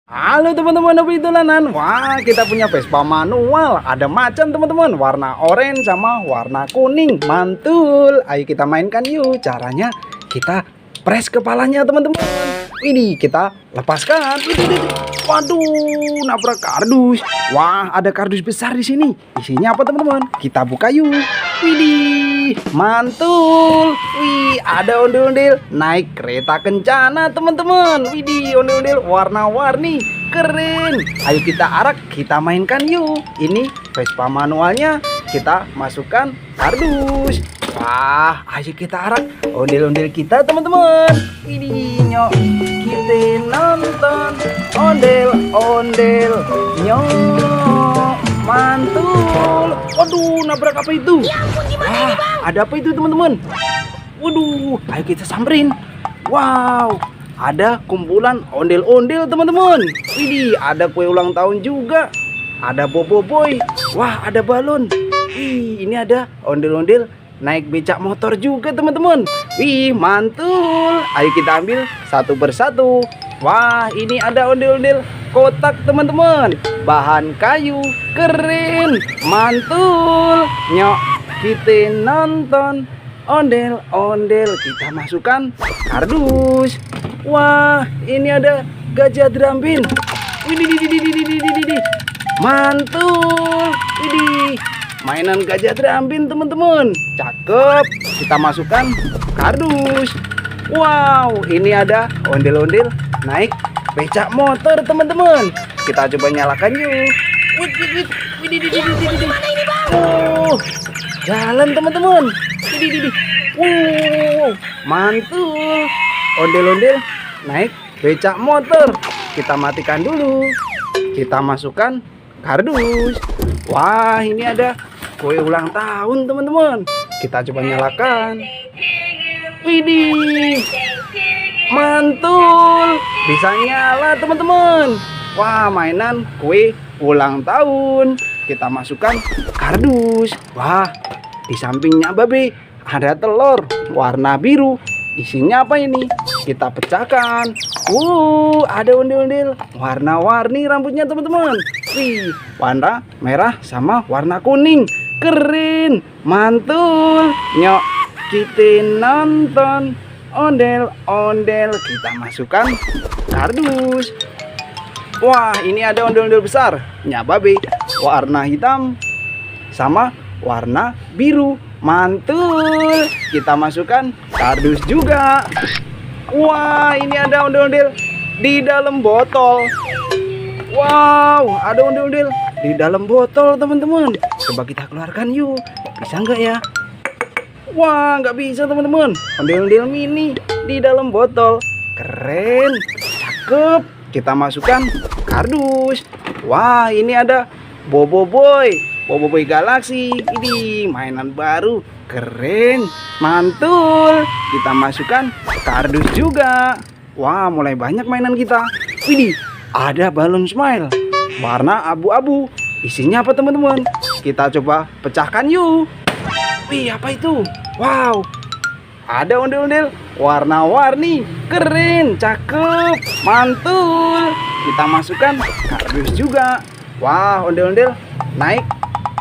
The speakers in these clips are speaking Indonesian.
Halo teman-teman, apa itu Lanan? Wah, kita punya Vespa manual. Ada macan teman-teman, warna oranye sama warna kuning. Mantul. Ayo kita mainkan yuk. Caranya kita press kepalanya teman-teman. Ini kita lepaskan. Waduh, nabrak kardus. Wah, ada kardus besar di sini. Isinya apa teman-teman? Kita buka yuk. Widih, mantul. Wih, ada ondel-ondel naik kereta kencana teman-teman. Widih, ondel-ondel warna-warni, keren. Ayo kita arak, kita mainkan yuk. Ini Vespa manualnya, kita masukkan kardus. Wah, ayo kita arak ondel-ondel kita teman-teman. Widih, nyok, kita nonton ondel-ondel nyok, mantul. Waduh, nabrak apa itu? Ya ampun, gimana ini, Bang? Ada apa itu teman-teman? Waduh, ayo kita samperin. Wow, ada kumpulan ondel-ondel teman-teman. Widih, ada kue ulang tahun juga. Ada boboiboy. Wah, ada balon. Wih, ini ada ondel-ondel naik becak motor juga teman-teman. Wih, mantul. Ayo kita ambil satu persatu. Wah, ini ada ondel-ondel kotak teman-teman, bahan kayu, keren, mantul. Nyok, kita nonton ondel-ondel, kita masukkan kardus. Wah, ini ada gajah drambin. Widih, mantul. Widih, mainan gajah drambin teman-teman, cakep. Kita masukkan kardus. Wow, ini ada ondel-ondel naik becak motor teman-teman. Kita coba nyalakan yuk. Gimana ini, Bang? Oh, jalan teman-teman. Wow, mantul. Ondel-ondel naik becak motor. Kita matikan dulu. Kita masukkan kardus. Wah, ini ada kue ulang tahun teman-teman. Kita coba nyalakan. Widih, mantul, bisa nyala teman-teman. Wah, mainan kue ulang tahun. Kita masukkan kardus. Wah, di sampingnya babe ada telur warna biru. Isinya apa ini? Kita pecahkan. Ada ondel-ondel warna-warni rambutnya teman-teman. Wih, warna merah sama warna kuning, keren, mantul. Nyok, kita nonton ondel-ondel, kita masukkan kardus. Wah, ini ada ondel-ondel besar nyababe, warna hitam sama warna biru, mantul. Kita masukkan kardus juga. Wah, ini ada ondel-ondel di dalam botol. Wow, ada ondel-ondel di dalam botol teman-teman. Coba kita keluarkan yuk. Bisa nggak ya? Wah, nggak bisa teman-teman. Ondel-ondel mini di dalam botol, keren, cakep. Kita masukkan kardus. Wah, ini ada boboiboy galaksi. Ini mainan baru, keren, mantul. Kita masukkan kardus juga. Wah, mulai banyak mainan kita. Widih, ada balon smile warna abu-abu. Isinya apa teman-teman? Kita coba pecahkan yuk. Wih, apa itu? Wow, ada ondel-ondel warna-warni, keren, cakep, mantul. Kita masukkan kardus juga. Wah, ondel-ondel naik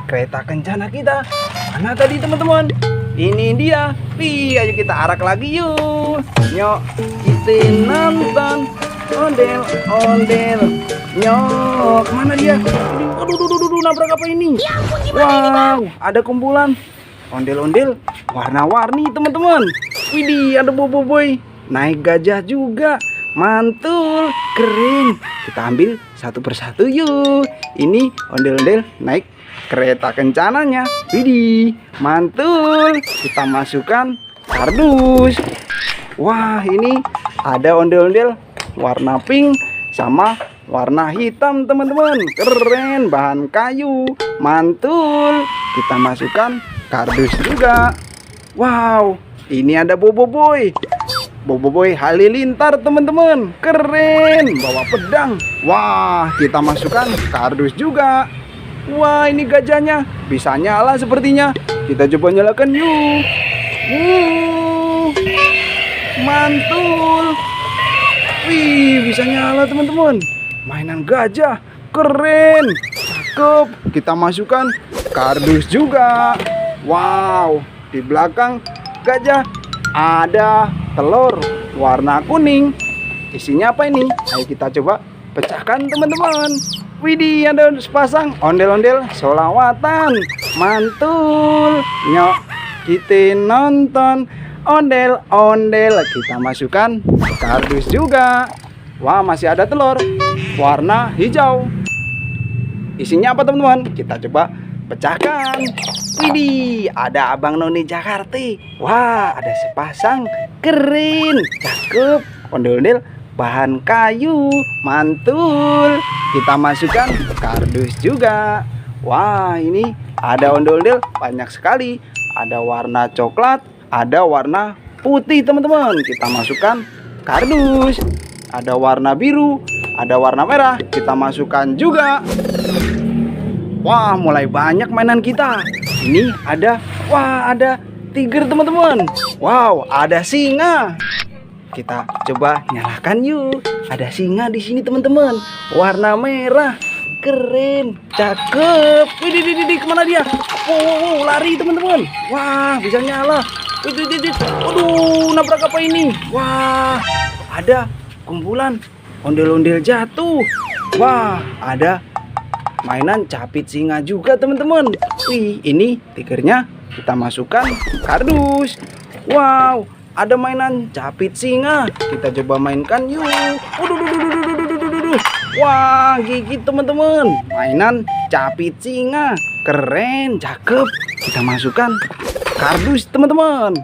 kereta kencana kita. Mana tadi teman-teman? Ini dia. Wih, ayo kita arak lagi yuk. Nyok, kita nonton ondel-ondel nyok. Mana dia? Aduh, nabrak apa ini? Ya ampun, gimana ini, Bang? Wow, ada kumpulan ondel-ondel warna-warni teman-teman. Widih, ada boboiboy naik gajah juga, mantul, keren. Kita ambil satu persatu yuk. Ini ondel-ondel naik kereta kencananya. Widih, mantul. Kita masukkan kardus. Wah, ini ada ondel-ondel warna pink sama warna hitam teman-teman, keren, bahan kayu, mantul. Kita masukkan kardus juga. Wow, ini ada boboiboy halilintar teman-teman, keren, bawa pedang. Wah, kita masukkan kardus juga. Wah, ini gajahnya bisa nyala sepertinya. Kita coba nyalakan yuk. Mantul. Wih, bisa nyala teman-teman. mainan gajah. Keren, cakep. Kita masukkan kardus juga. Wow, di belakang gajah ada telur warna kuning. Isinya apa ini? Ayo kita coba pecahkan teman-teman. Widih, ada sepasang ondel-ondel solawatan. Mantul. Nyok, kita nonton ondel-ondel. Kita masukkan kardus juga. Wah, masih ada telur warna hijau. Isinya apa teman-teman? Kita coba pecahkan. Widih, ada Abang Noni Jakarta. Wah, ada sepasang. Keren, cakep. Ondel-ondel bahan kayu. Mantul. Kita masukkan kardus juga. Wah, ini ada ondel-ondel banyak sekali. Ada warna coklat, ada warna putih teman-teman. Kita masukkan kardus. Ada warna biru, ada warna merah. Kita masukkan juga. Wah, mulai banyak mainan kita. Ini ada, wah, ada tiger teman-teman. Wow, ada singa. Kita coba nyalakan yuk. Ada singa di sini teman-teman. Warna merah. Keren, cakep. Widih, kemana dia? Wow, lari teman-teman. Wah, bisa nyala. Widih. Aduh, nabrak apa ini? Wah, ada kumpulan ondel-ondel jatuh. Wah, ada mainan capit singa juga teman-teman. Wih, ini tikernya kita masukkan kardus. Wow, ada mainan capit singa. Kita coba mainkan yuk. Waduh. Wah, gigit teman-teman. Mainan capit singa. Keren, cakep. Kita masukkan kardus teman-teman.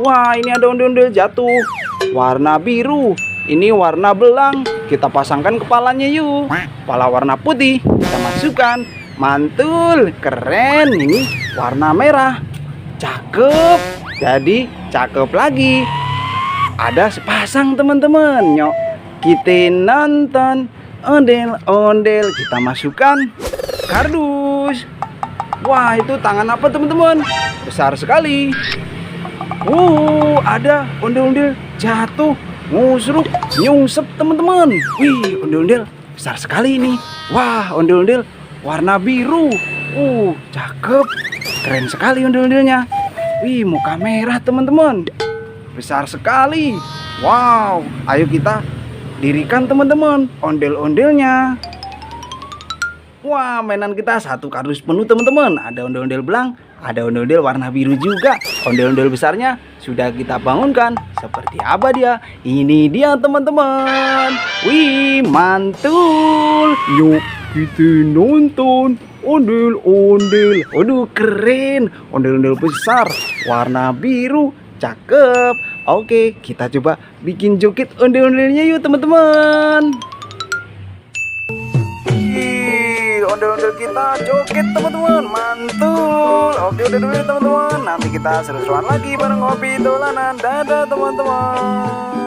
Wah, ini ada ondel-ondel jatuh warna biru. Ini warna belang. Kita pasangkan kepalanya yuk. Kepala warna putih. Kita masukkan. Mantul. Keren. Ini warna merah. Cakep. Jadi cakep lagi. Ada sepasang teman-teman. Nyok, kita nonton ondel-ondel. Kita masukkan kardus. Wah, itu tangan apa teman-teman? Besar sekali. Ada ondel-ondel jatuh, ngusruk, nyungsep teman-teman. Wih, ondel-ondel besar sekali ini. Wah, ondel-ondel warna biru. Cakep. Keren sekali ondel-ondelnya. Wih, muka merah teman-teman. Besar sekali. Wow, ayo kita dirikan teman-teman ondel-ondelnya. Wah, mainan kita satu kardus penuh teman-teman. Ada ondel-ondel belang, ada ondel-ondel warna biru juga. Ondel-ondel besarnya sudah kita bangunkan. Seperti apa dia? Ini dia teman-teman. Wih, mantul. Yuk kita nonton ondel-ondel. Aduh, keren. Ondel-ondel besar warna biru. Cakep. Oke, kita coba bikin joget ondel-ondelnya yuk teman-teman. Ondel-ondel kita joget teman-teman. Mantul. Oke, udah dulu ya teman-teman. Nanti kita seru-seruan lagi bareng ngopi dolanan. Dadah teman-teman.